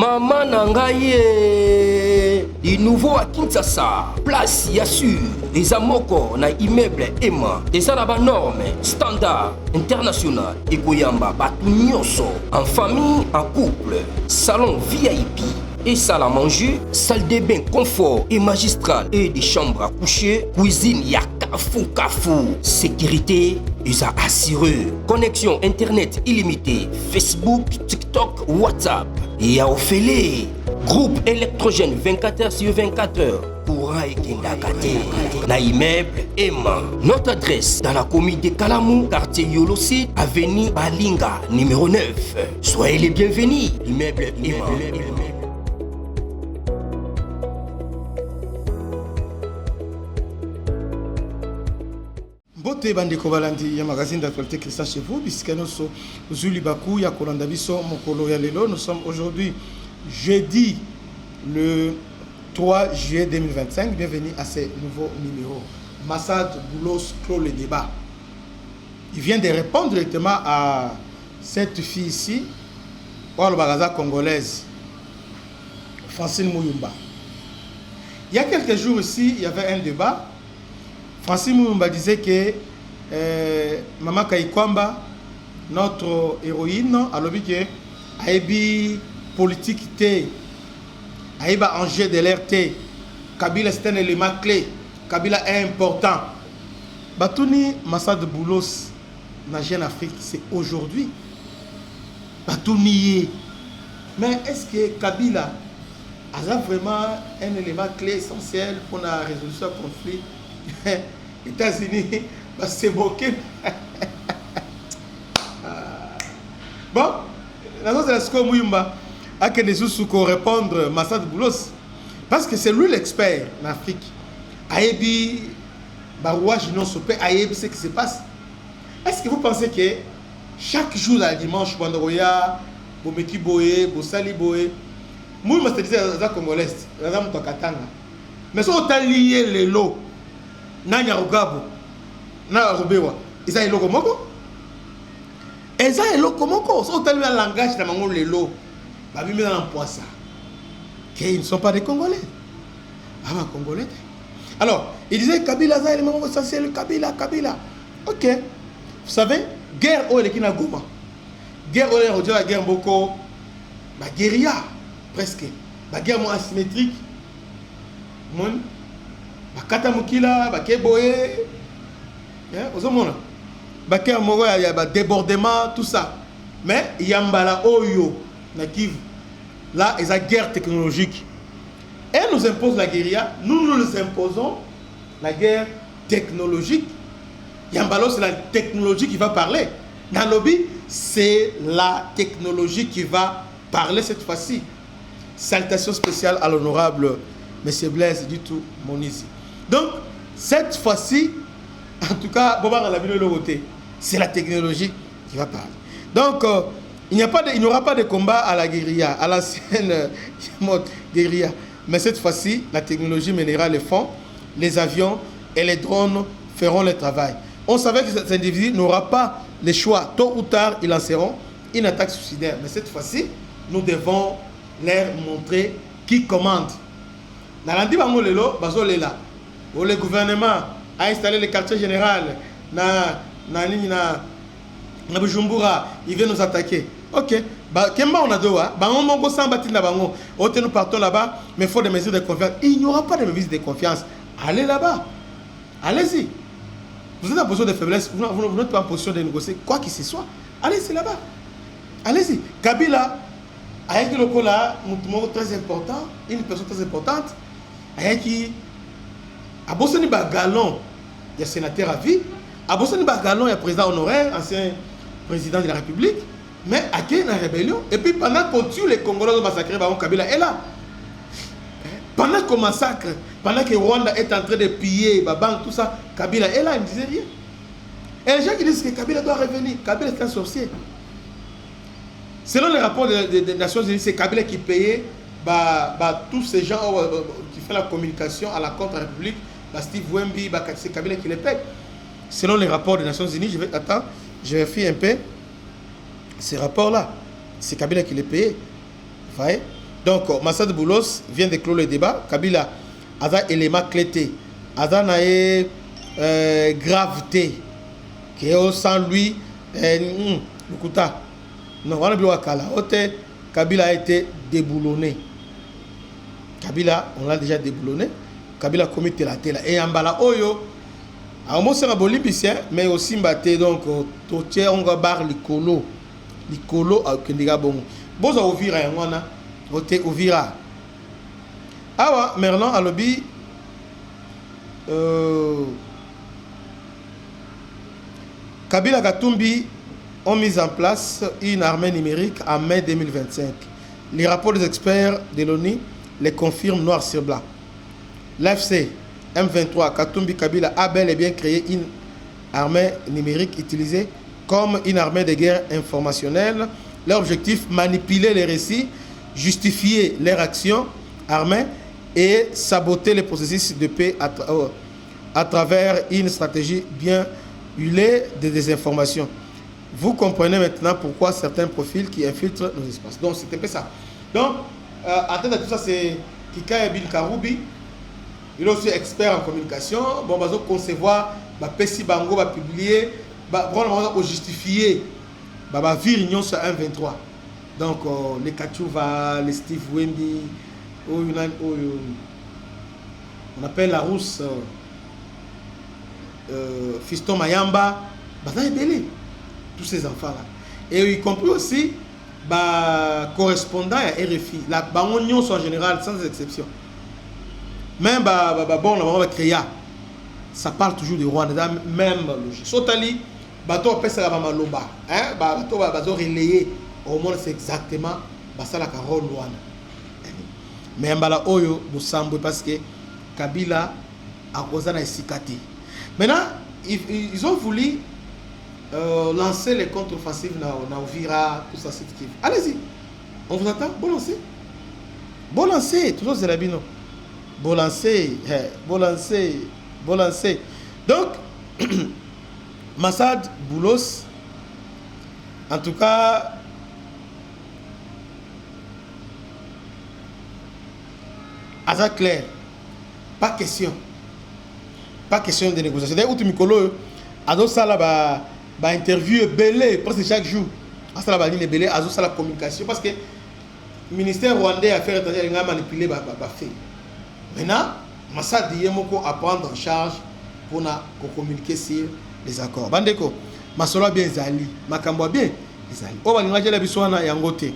Maman Nangaye, du nouveau à Kinshasa, place Yassur, des amoko na immeuble Emma, des arabes normes, standard, international, et Goyamba, Batunyoso, en famille, en couple, salon VIP. Et salle à manger, salle de bain confort et magistral et des chambres à coucher, cuisine Kafou. Sécurité, ils ont assuré. Connexion internet illimitée, Facebook, TikTok, WhatsApp. Et à Ophélie, groupe électrogène 24h/24h. Courant et Kindakate. Na immeuble Emma. Notre adresse dans la commune de Kalamou, quartier Yolosi, avenue Balinga, numéro 9. Soyez les bienvenus. Immeuble Emma. Bote bandeko balandi ya magazine d'actualité Christian chez vous puisque nous sommes Zuli Bakou ya Kolanda biso mokolo ya lelo. Nous sommes aujourd'hui jeudi le 3 juillet 2025. Bienvenue à ce nouveau numéro. Massad Boulos clôt le débat. Il vient de répondre directement à cette fille ici, le Bagaza congolaise, Francine Mouyumba. Il y a quelques jours ici, il y avait un débat. Francine Mouyumba disait que Maman Kaikwamba, notre héroïne, a dit que Aïbi politique té, Aïba enjeu de l'air té, Kabila c'est un élément clé, Kabila est important. Batouni Massad Boulos, na Jeune Afrique, c'est aujourd'hui. Batouni. Mais est-ce que Kabila a vraiment un élément clé essentiel pour la résolution du conflit? États-Unis, c'est moqué. Bon, la chose de la Sco Mouyumba a que des sous pour répondre Massad Boulos. Parce que c'est lui l'expert en Afrique. Aïbi, Barouage, non, Sopé, Aïbi, ce qui se passe. Est-ce que vous pensez que chaque jour, la dimanche, Bandoroya, Bomeki Boé, Bossali Boé, Mouyumba, c'est des Congolais, la dame de Katanga. Mais si on t'a lié les lots, Nanya Rugabo, na Rubewa, ils ont eloko moko. Ils ont eloko moko. So tellement un langage dans mango lelo, ba bimi dans poissa. Qu'ils ne sont pas des Congolais. Ah bah Congolais. Alors, il disait Kabila za élément essentiel Kabila. OK. Vous savez, guerre au lekina Goma. Guerre au rodeo la guerre boko ba guérilla presque. Ba guerre mo asymétrique. Mon bakata mukila bakeboye ozomona baké moko ya ba débordement tout ça mais yambala oyo na Kivu là ils ont guerre technologique et nous impose la guérilla, nous nous imposons la guerre technologique. Yambalo c'est la technologie qui va parler. Nalobi c'est la technologie qui va parler cette fois-ci. Salutation spéciale à l'honorable Monsieur Blaise du tout Monizi. Donc, cette fois-ci, en tout cas, c'est la technologie qui va parler. Donc, il n'y aura pas de combat à la guérilla, à l'ancienne mode guérilla. Mais cette fois-ci, la technologie mènera les fonds, les avions et les drones feront le travail. On savait que cet individu n'aura pas le choix. Tôt ou tard, ils lanceront une attaque suicidaire. Mais cette fois-ci, nous devons leur montrer qui commande. Le gouvernement a installé le quartier général na Bujumbura, il vient nous attaquer. OK. Kemba on a deux, nous partons là-bas, mais il faut des mesures de confiance. Il n'y aura pas de mesures de confiance. Allez là-bas. Allez-y. Vous êtes en position de faiblesse, vous n'êtes pas en position de négocier quoi qu'il ce soit. Allez-y là-bas. Allez-y. Kabila, avec le cola, très important, une personne très importante, avec qui a bossé ba galon, il y a sénateur à vie, a bossé ba galon, il y a président honoraire, ancien président de la République, mais à qui la rébellion. Et puis pendant qu'on tue les Congolais ont massacré, Kabila est là. Pendant qu'on massacre, pendant que Rwanda est en train de piller, Babang, tout ça, Kabila est là, il ne disait rien. Et les gens qui disent que Kabila doit revenir, Kabila est un sorcier. Selon les rapports des Nations Unies, c'est Kabila qui payait tous ces gens qui font la communication à la contre-république, Steve Wemby, c'est Kabila qui les paye. Selon les rapports des Nations Unies, je vérifie un peu ces rapports-là. C'est Kabila qui les paye. Vous voyez? Donc, Massad Boulos vient de clore le débat. Kabila a un élément clété, a une gravité, qui est sans lui, Lukuta. Non, on a vu Kabila a été déboulonné. Kabila, on l'a déjà déboulonné. Kabila a commis la télé. Et en bas Oyo, à moi c'est un bolibicien, mais aussi mbaté donc totier on va bar l'icolo à Kendiga bon. Bon ça ouvira on a voté ouvira. Awa Merlan a lobby Kabila Katumbi ont mis en place une armée numérique en mai 2025. Les rapports des experts de l'ONU les confirment noir sur blanc. L'AFC M23 Katumbi Kabila a bel et bien créé une armée numérique utilisée comme une armée de guerre informationnelle. Leur objectif, manipuler les récits, justifier leurs actions armées et saboter les processus de paix à travers une stratégie bien huilée de désinformation. Vous comprenez maintenant pourquoi certains profils qui infiltrent nos espaces. Donc c'est un peu ça. Donc, en tête de tout ça, c'est Kika Bin Karoubi. Il est aussi expert en communication. Bon, on va concevoir, Pessi Bango va publier, on va justifier, va vivre sur 1.23. Donc, les Kachouva, les Steve Wemby, on appelle la rousse Fiston Mayamba, tous ces enfants-là. Et y compris aussi, correspondant à RFI, la Bangonnion en général, sans exception. Même bon, on va créer. Ça parle toujours de Rwanda, même logique. Sotali, bateau appelle ça la Maloba. Hein, bateau va relayer. Au moins, c'est exactement ça la Carole Rwanda. Mais mbala oyo Boussambo parce que Kabila a causé la Sikati. Maintenant, ils ont voulu lancer les contre-offensives dans Ovira, tout ça, c'est ce qui. Allez-y, on vous attend. Bon lancer. Bon lancer, toujours c'est la bino. Bon lancer, bon lancer, bon lancer. Donc, Massad Boulos, en tout cas, Aza clair, pas question de négociation. D'ailleurs, Outu Mikolo, Azo Sala interview belé presque chaque jour. Asa la ligne belé, Azo Sala communication parce que le ministère rwandais Affaires étrangères a manipulé fait. Maintenant, Massad Yemoko à prendre en charge pour communiquer sur les accords. Bandeko, Masolo bien Zali, Makambo bien Zali. Oh, on va dire la bisouana yangote.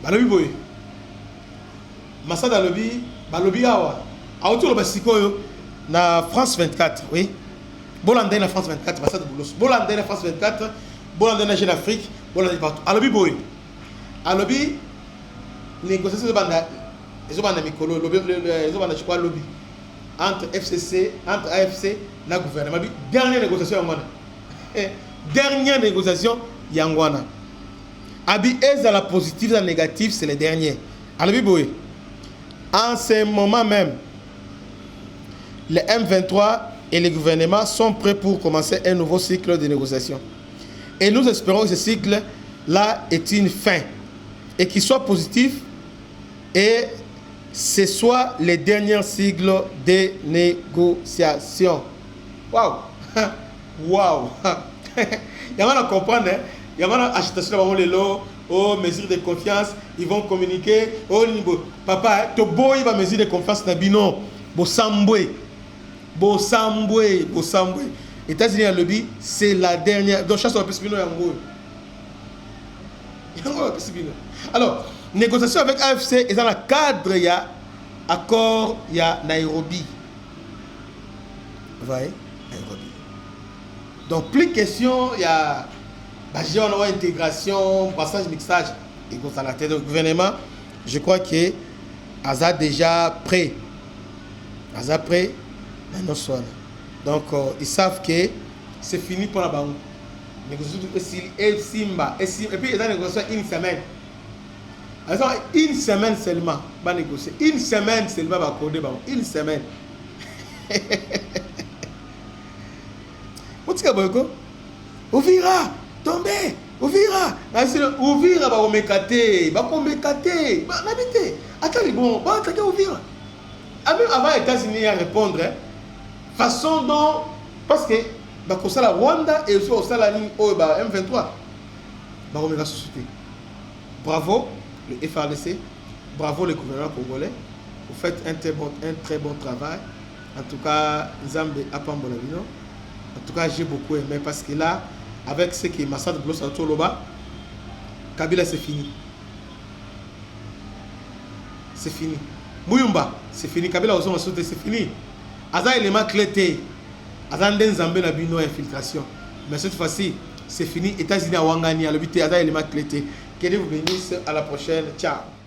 Balobi boy. Massad alobi, balobi awa. Autour de Sikoyo, na France 24, oui. Bolandais na France 24, Massad Boulos. Bolandais na France 24, Bolandais na Jeune Afrique, Bolandais partout. Alobi boy. Alobi, négociation de banda, ils ont banda mikolo, ils ont banda je crois lobby entre FCC, entre AFC, na gouvernement. Dernière négociation yangwana. Dernière négociation yangwana. Abi est à la positive, à la négative, c'est les derniers. Alobi boy. En ce moment même, les M23 et le gouvernement sont prêts pour commencer un nouveau cycle de négociation. Et nous espérons que ce cycle-là est une fin et qu'il soit positif et ce soit les derniers cycles de négociation. Waouh! Waouh! Il y a à comprendre, hein? Il y a une agitation de l'eau, oh, mesure de confiance, ils vont communiquer. Oh, papa, to boy va mesure de confiance na bino, Bossambwe. États-Unis a lobby, c'est la dernière. Donc, chasse au Pessibino Yango. Alors, négociation avec AFC est dans le cadre, il y a accord, il y a Nairobi. Vous voyez? Nairobi. Donc, plus de questions, il y a. On a intégration, passage, mixage. Et donc, à la tête du gouvernement, je crois que Aza déjà prêt. Aza prêt dans nos soins. Donc, ils savent que c'est fini pour la banque. Et puis, ils ont négocié une semaine. Alors, une semaine seulement, va négocier. Une semaine seulement, va accorder. Une semaine. Otika boyko. Ouvira, tombez. Ouvira. Ouvira, va omekate. Va omekate. Va n'habiter. Attends, bon, va attaquer Ouvira. Même avant les États-Unis à répondre, façon dont, parce que, bah, ça la Rwanda et aussi au Salani, M23, bah, on la société. Bravo, le FRDC, bravo, le gouvernement congolais. Vous faites un très bon travail. En tout cas, Nzambe Apambolabino. En tout cas, j'ai beaucoup aimé parce que là, avec ce qui est Massad Blos à Toloba, Kabila, c'est fini. C'est fini. Muyumba, c'est fini. Kabila Ozoma Sote, c'est fini. Aza élément clété. Aza Nzambe na bino infiltration. Mais cette fois-ci, c'est fini. États-Unis à Wangani, à l'habité, Aza élément clété. Que Dieu vous bénisse. À la prochaine. Ciao.